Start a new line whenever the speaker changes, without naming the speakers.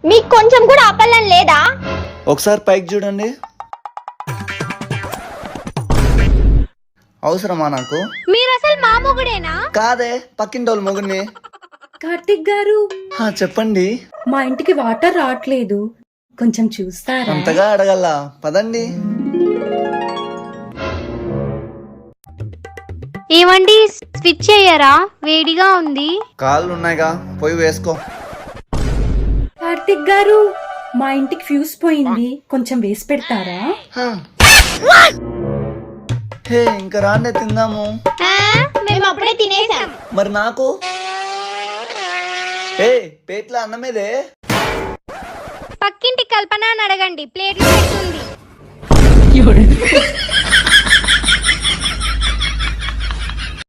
మీకు కొంచెం కూడా ఆపల్లం లేదా?
ఒకసారి పైకి చూడండి. అవసరమా నాకు?
మీరు అసలు మా మొగుడేనా?
కాదే, పక్కింటోళ్ళ మొగుడిని.
కార్తిక్ గారు,
చెప్పండి.
మా ఇంటికి వాటర్ రావట్లేదు, కొంచెం చూస్తారా?
అంతగా అడగల్లా, పదండి.
ఏమండి స్విచ్ చేయరా? వేడిగా ఉంది.
కాళ్ళు ఉన్నాయిగా, పోయి వేసుకో.
కార్తిక్ గారు, మా ఇంటికి ఫ్యూజ్ పోయింది, కొంచెం వేసి పెడతారా?
హే, ఇంకా రాండే తిందాము.
మేము అప్పుడే తినేసాం.
మరి నాకు? ఏ పేట్ల అన్నమేదే.
పక్కింటి కల్పన అని అడగండి, ప్లేట్లు పెడుతుంది.